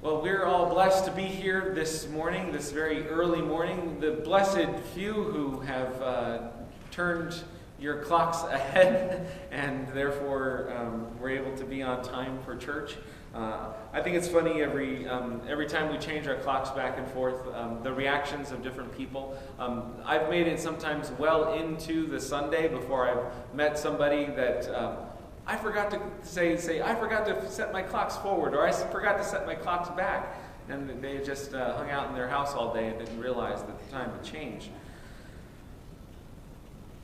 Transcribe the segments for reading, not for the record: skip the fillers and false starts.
Well, we're all blessed to be here this morning, this very early morning. The blessed few who have turned your clocks ahead and therefore were able to be on time for church. I think it's funny every time we change our clocks back and forth, the reactions of different people. I've made it sometimes well into the Sunday before I've met somebody that I forgot to say I forgot to set my clocks forward, or I forgot to set my clocks back, and they just hung out in their house all day and didn't realize that the time had changed.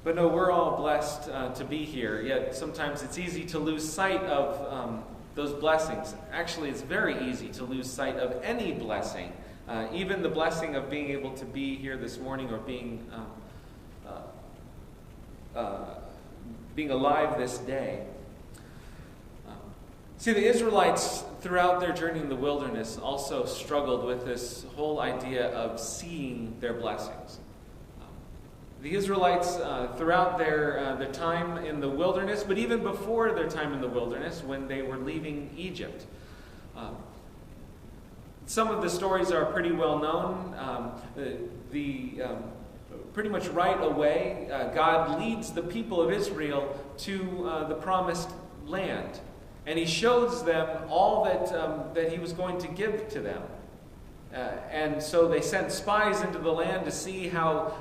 But no, we're all blessed to be here, yet sometimes it's easy to lose sight of those blessings. Actually, it's very easy to lose sight of any blessing, even the blessing of being able to be here this morning or being alive this day. See, the Israelites, throughout their journey in the wilderness, also struggled with this whole idea of seeing their blessings. The Israelites, throughout their time in the wilderness, but even before their time in the wilderness, when they were leaving Egypt, some of the stories are pretty well known. Pretty much right away, God leads the people of Israel to the promised land. And he shows them all that he was going to give to them. And so they sent spies into the land to see how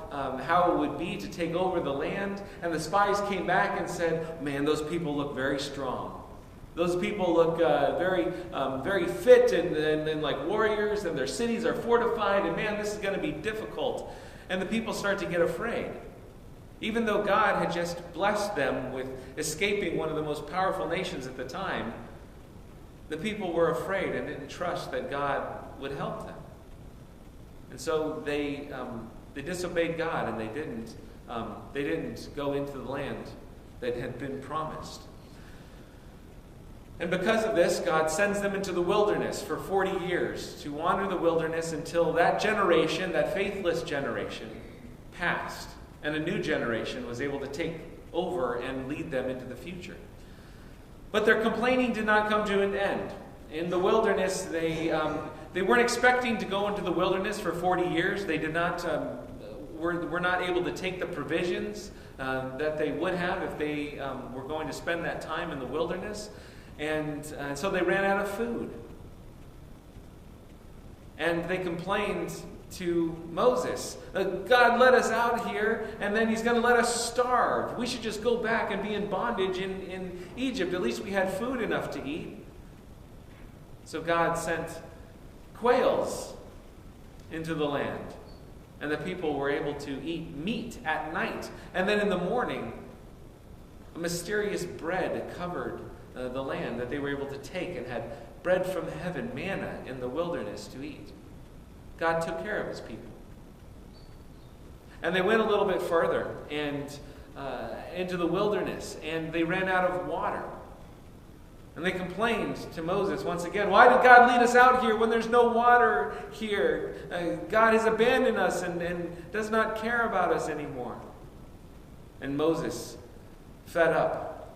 it would be to take over the land. And the spies came back and said, man, those people look very strong. Those people look very fit and like warriors, and their cities are fortified, and man, this is going to be difficult. And the people start to get afraid. Even though God had just blessed them with escaping one of the most powerful nations at the time, the people were afraid and didn't trust that God would help them. And so they disobeyed God, and they didn't go into the land that had been promised. And because of this, God sends them into the wilderness for 40 years to wander the wilderness until that generation, that faithless generation, passed. And a new generation was able to take over and lead them into the future. But their complaining did not come to an end. In the wilderness, they weren't expecting to go into the wilderness for 40 years. They did not were not able to take the provisions that they would have if they were going to spend that time in the wilderness. And so they ran out of food. And they complained to Moses, God let us out here, and then he's going to let us starve. We should just go back and be in bondage in Egypt. At least we had food enough to eat. So God sent quails into the land, and the people were able to eat meat at night. And then in the morning, a mysterious bread covered the land that they were able to take, and had bread from heaven, manna in the wilderness to eat. God took care of his people. And they went a little bit further and into the wilderness, and they ran out of water. And they complained to Moses once again, why did God lead us out here when there's no water here? God has abandoned us and does not care about us anymore. And Moses, fed up,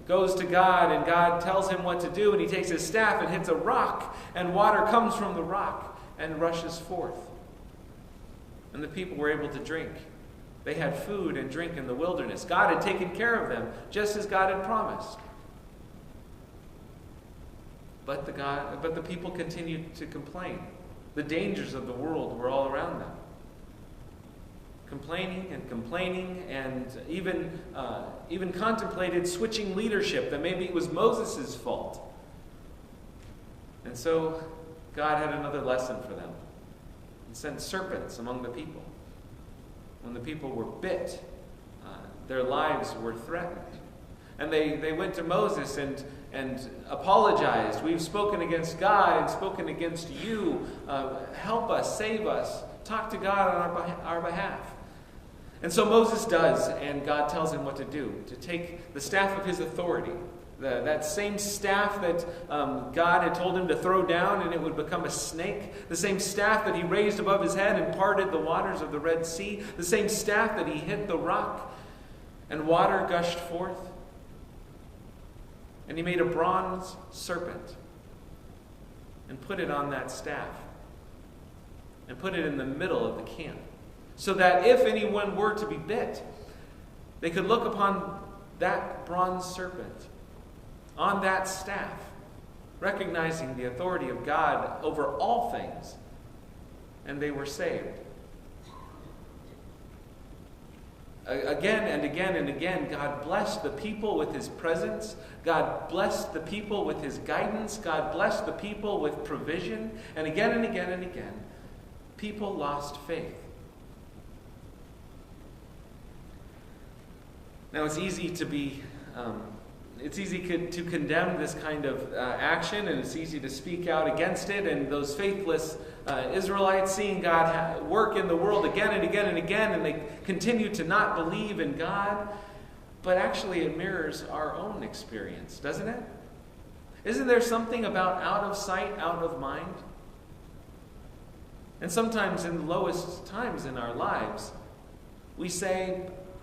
goes to God, and God tells him what to do, and he takes his staff and hits a rock, and water comes from the rock and rushes forth. And the people were able to drink. They had food and drink in the wilderness. God had taken care of them, just as God had promised. But the people continued to complain. The dangers of the world were all around them. Complaining, and even contemplated switching leadership, that maybe it was Moses' fault. And so God had another lesson for them. He sent serpents among the people. When the people were bit, their lives were threatened. And they went to Moses and apologized. We've spoken against God and spoken against you. Help us, save us. Talk to God on our behalf. And so Moses does, and God tells him what to do. To take the staff of his authority, that same staff that God had told him to throw down and it would become a snake. The same staff that he raised above his head and parted the waters of the Red Sea. The same staff that he hit the rock and water gushed forth. And he made a bronze serpent. and put it on that staff and put it in the middle of the camp, so that if anyone were to be bit, they could look upon that bronze serpent on that staff, recognizing the authority of God over all things, and they were saved. Again and again and again, God blessed the people with his presence. God blessed the people with his guidance. God blessed the people with provision. And again and again and again, people lost faith. Now, it's easy to condemn this kind of action, and it's easy to speak out against it. And those faithless Israelites, seeing God work in the world again and again and again, and they continue to not believe in God. But actually, it mirrors our own experience, doesn't it? Isn't there something about out of sight, out of mind? And sometimes in the lowest times in our lives, we say,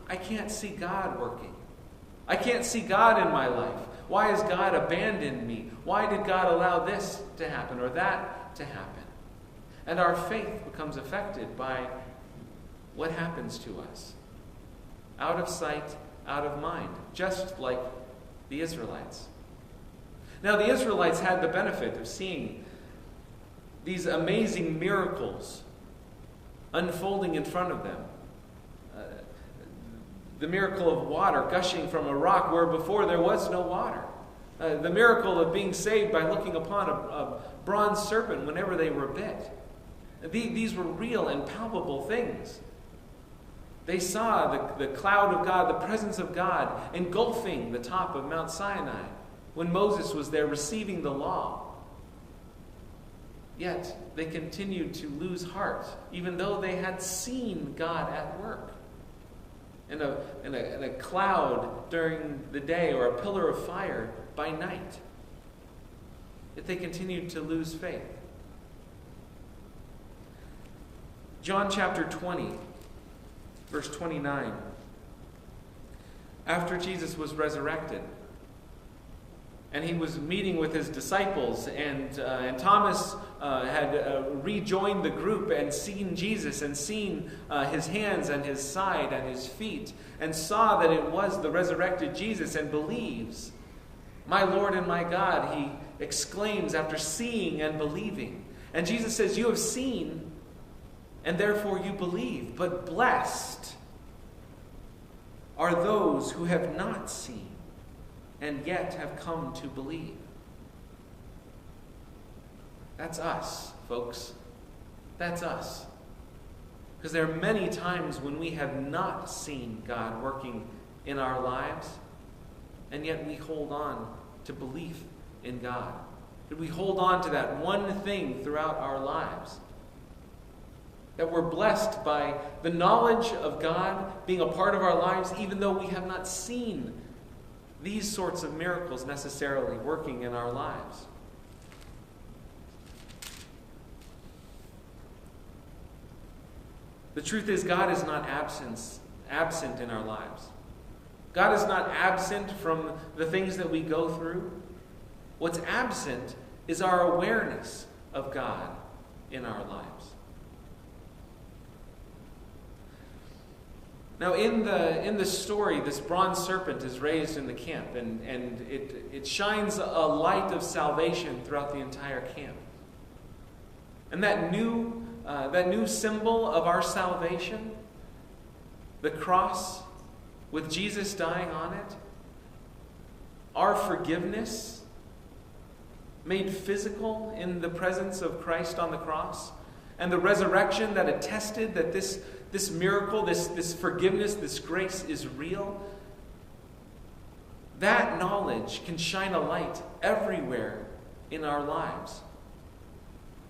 I can't see God working. I can't see God in my life. Why has God abandoned me? Why did God allow this to happen or that to happen? And our faith becomes affected by what happens to us. Out of sight, out of mind, just like the Israelites. Now, the Israelites had the benefit of seeing these amazing miracles unfolding in front of them. The miracle of water gushing from a rock where before there was no water. The miracle of being saved by looking upon a bronze serpent whenever they were bit. These were real and palpable things. They saw the cloud of God, the presence of God, engulfing the top of Mount Sinai when Moses was there receiving the law. Yet they continued to lose heart, even though they had seen God at work. In a cloud during the day, or a pillar of fire by night. Yet they continued to lose faith. John chapter 20, verse 29. After Jesus was resurrected, and he was meeting with his disciples, and Thomas had rejoined the group and seen Jesus and seen his hands and his side and his feet, and saw that it was the resurrected Jesus, and believes. My Lord and my God, he exclaims after seeing and believing. And Jesus says, you have seen, and therefore you believe. But blessed are those who have not seen, and yet have come to believe. That's us, folks. That's us. Because there are many times when we have not seen God working in our lives, and yet we hold on to belief in God. That we hold on to that one thing throughout our lives. That we're blessed by the knowledge of God being a part of our lives, even though we have not seen these sorts of miracles necessarily working in our lives. The truth is, God is not absent in our lives. God is not absent from the things that we go through. What's absent is our awareness of God in our lives. Now, in the story, this bronze serpent is raised in the camp, and it shines a light of salvation throughout the entire camp. And that new symbol of our salvation, the cross with Jesus dying on it, our forgiveness made physical in the presence of Christ on the cross, and the resurrection that attested that this miracle, this forgiveness, this grace is real, that knowledge can shine a light everywhere in our lives.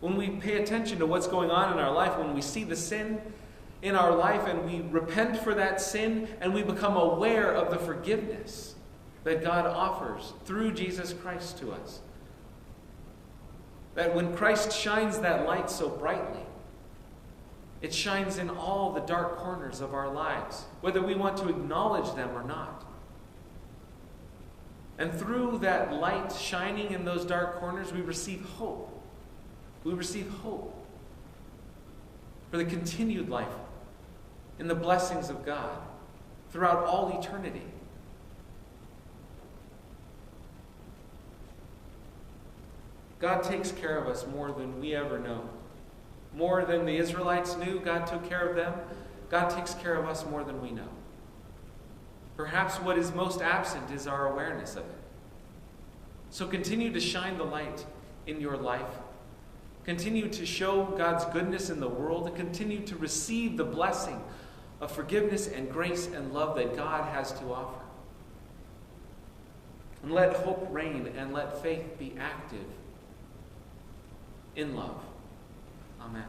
When we pay attention to what's going on in our life, when we see the sin in our life and we repent for that sin and we become aware of the forgiveness that God offers through Jesus Christ to us. That when Christ shines that light so brightly, it shines in all the dark corners of our lives, whether we want to acknowledge them or not. And through that light shining in those dark corners, we receive hope. We receive hope for the continued life in the blessings of God throughout all eternity. God takes care of us more than we ever know. More than the Israelites knew, God took care of them. God takes care of us more than we know. Perhaps what is most absent is our awareness of it. So continue to shine the light in your life. Continue to show God's goodness in the world, and continue to receive the blessing of forgiveness and grace and love that God has to offer. And let hope reign, and let faith be active in love. Amen.